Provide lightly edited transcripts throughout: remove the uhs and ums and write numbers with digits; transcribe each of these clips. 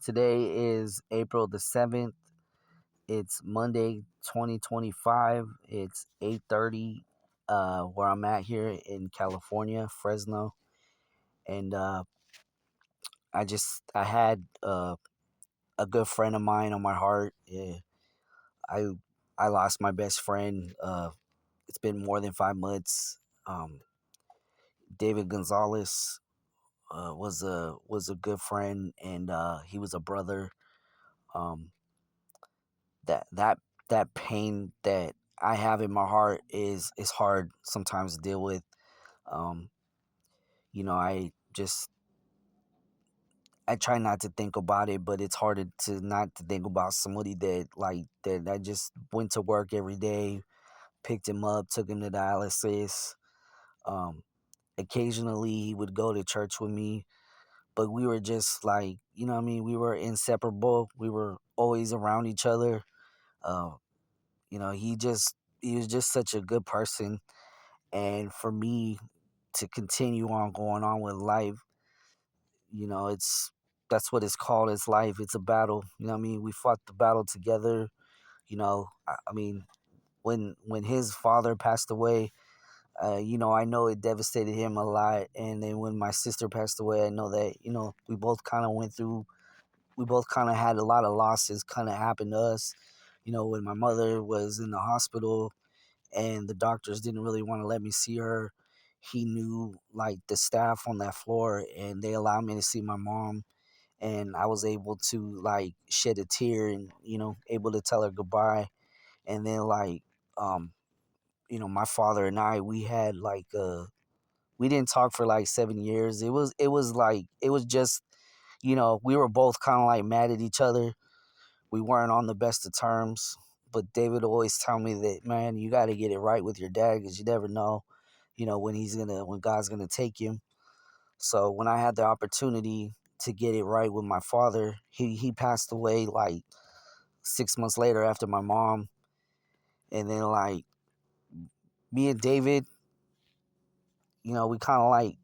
Today is April the 7th. It's Monday, 2025. It's 8:30 where I'm at here in California, Fresno. And I had a good friend of mine on my heart. I I lost my best friend. It's been more than 5 months. David Gonzalez was a good friend, and he was a brother. Um, that that that pain that I have in my heart is hard sometimes to deal with. Um, I just I try not to think about it, but it's harder to not to think about somebody that I just went to work every day, picked him up, took him to dialysis. Um, Occasionally he would go to church with me, but we were just like, what I mean, we were inseparable. We were always around each other. Uh, he was just such a good person. And for me to continue on going on with life, it's that's what it's called. It's life. It's a battle. I mean, we fought the battle together. I mean, when his father passed away, I know it devastated him a lot. And then when my sister passed away, I know that we both kind of went through. We both kind of had a lot of losses kind of happen to us. When my mother was in the hospital and the doctors didn't really want to let me see her. He knew like the staff on that floor, and they allowed me to see my mom, and I was able to like shed a tear and able to tell her goodbye. And then um my father and I, we had we didn't talk for like 7 years. It was just we were both kind of like mad at each other. We weren't on the best of terms, but David always tell me that, man, you got to get it right with your dad because you never know, when God's gonna take him. So when I had the opportunity to get it right with my father, he passed away like 6 months later after my mom, and then like me and David, we kind of like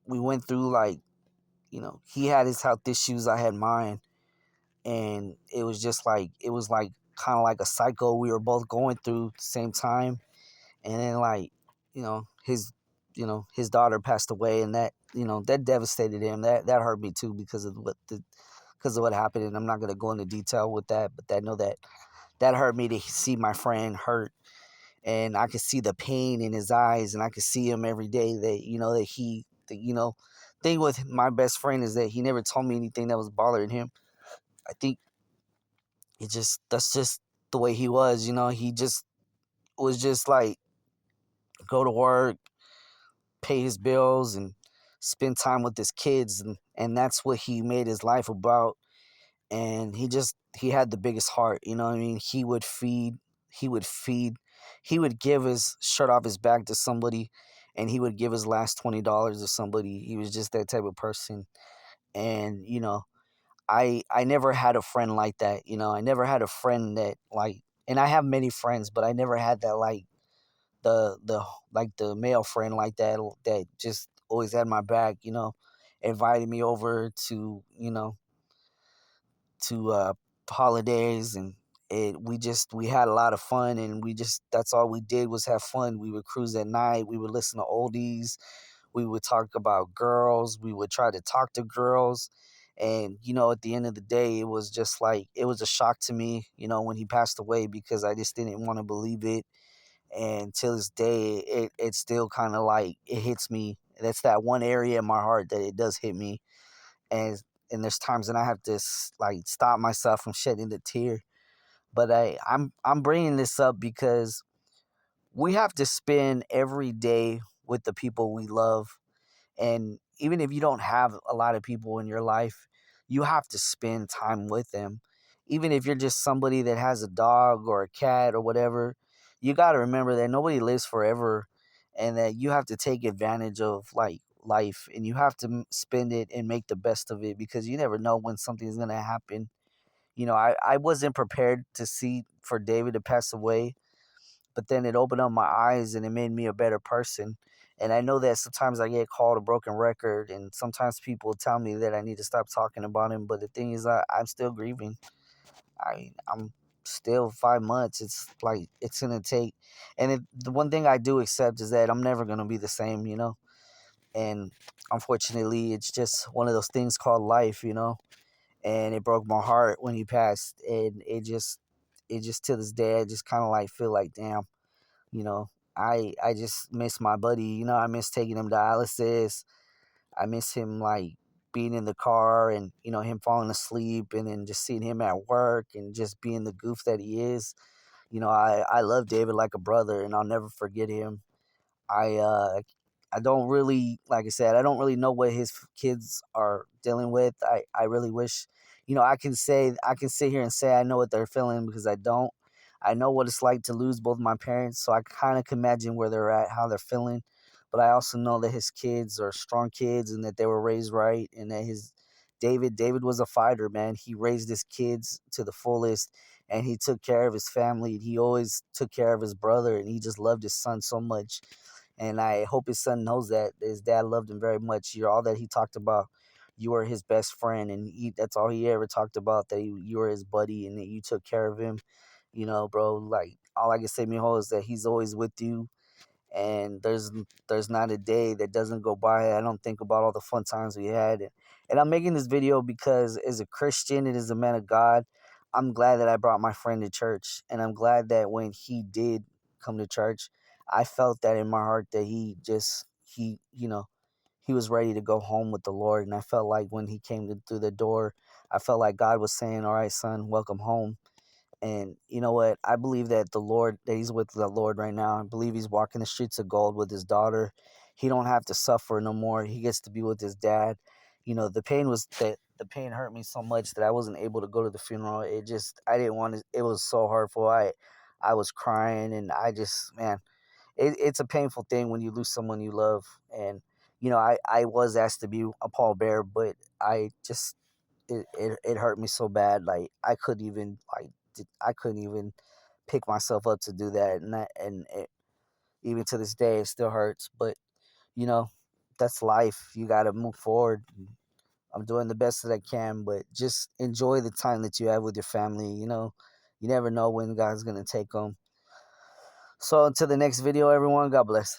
we went through like he had his health issues, I had mine, and it was like kind of like a cycle we were both going through at the same time. And then like his daughter passed away, and that devastated him. That hurt me too because of what happened. And I'm not going to go into detail with that, but I know that hurt me to see my friend hurt, and I could see the pain in his eyes, and I could see him every day that thing with my best friend is that he never told me anything that was bothering him. I think that's just the way he was. He just was just like go to work, pay his bills, and spend time with his kids, and that's what he made his life about. And he had the biggest heart. What I mean, he would feed, he would give his shirt off his back to somebody, and he would give his last $20 to somebody. He was just that type of person. And I never had a friend like that. I never had a friend that like, and I have many friends, but I never had that like the like the male friend like that just always had my back. Invited me over to holidays, and we had a lot of fun, and we just that's all we did was have fun. We would cruise at night. We would listen to oldies. We would talk about girls. We would try to talk to girls. And at the end of the day, it was just like it was a shock to me, when he passed away, because I just didn't want to believe it. And till this day, it still kind of like it hits me. That's that one area in my heart that it does hit me. And and there's times that I have to like stop myself from shedding a tear. But I'm bringing this up because we have to spend every day with the people we love. And even if you don't have a lot of people in your life, you have to spend time with them. Even if you're just somebody that has a dog or a cat or whatever, you got to remember that nobody lives forever, and that you have to take advantage of like life, and you have to spend it and make the best of it, because you never know when something's going to happen. I wasn't prepared to see for David to pass away, but then it opened up my eyes and it made me a better person. And I know that sometimes I get called a broken record, and sometimes people tell me that I need to stop talking about him. But the thing is, I'm still grieving. I'm still 5 months. It's like it's gonna take, and the one thing I do accept is that I'm never gonna be the same, you know. And unfortunately, it's just one of those things called life, you know. And it broke my heart when he passed, and it just to this day, I just kind of like feel like, damn, you know, I just miss my buddy. You know, I miss taking him dialysis. I miss him like being in the car and him falling asleep and then just seeing him at work and just being the goof that he is. I love David like a brother, and I'll never forget him. I uh I don't really, like I said, I don't really know what his kids are dealing with. I really wish, I can sit here and say I know what they're feeling, because I don't. I know what it's like to lose both my parents, so I kind of can imagine where they're at, how they're feeling. But I also know that his kids are strong kids and that they were raised right, and that his David was a fighter, man. He raised his kids to the fullest, and he took care of his family. He always took care of his brother, and he just loved his son so much. And I hope his son knows that his dad loved him very much. You're all that he talked about. You were his best friend, and that's all he ever talked about. That you were his buddy, and that you took care of him. Bro. Like, all I can say, mijo, is that he's always with you, and there's not a day that doesn't go by I don't think about all the fun times we had. And I'm making this video because, as a Christian and as a man of God, I'm glad that I brought my friend to church, and I'm glad that when he did come to church, I felt that in my heart that he was ready to go home with the Lord. And I felt like when he came through the door, I felt like God was saying, all right, son, welcome home. And you know what? I believe that that he's with the Lord right now. I believe he's walking the streets of gold with his daughter. He don't have to suffer no more. He gets to be with his dad. The pain hurt me so much that I wasn't able to go to the funeral. I didn't want to. It was so hurtful. I was crying, and man, it's a painful thing when you lose someone you love. And I was asked to be a pallbearer, but it hurt me so bad. Like, I couldn't even pick myself up to do that, even to this day it still hurts. But you know that's life. You got to move forward. I'm doing the best that I can, but just enjoy the time that you have with your family. You never know when God's gonna take them. So until the next video, everyone, God bless.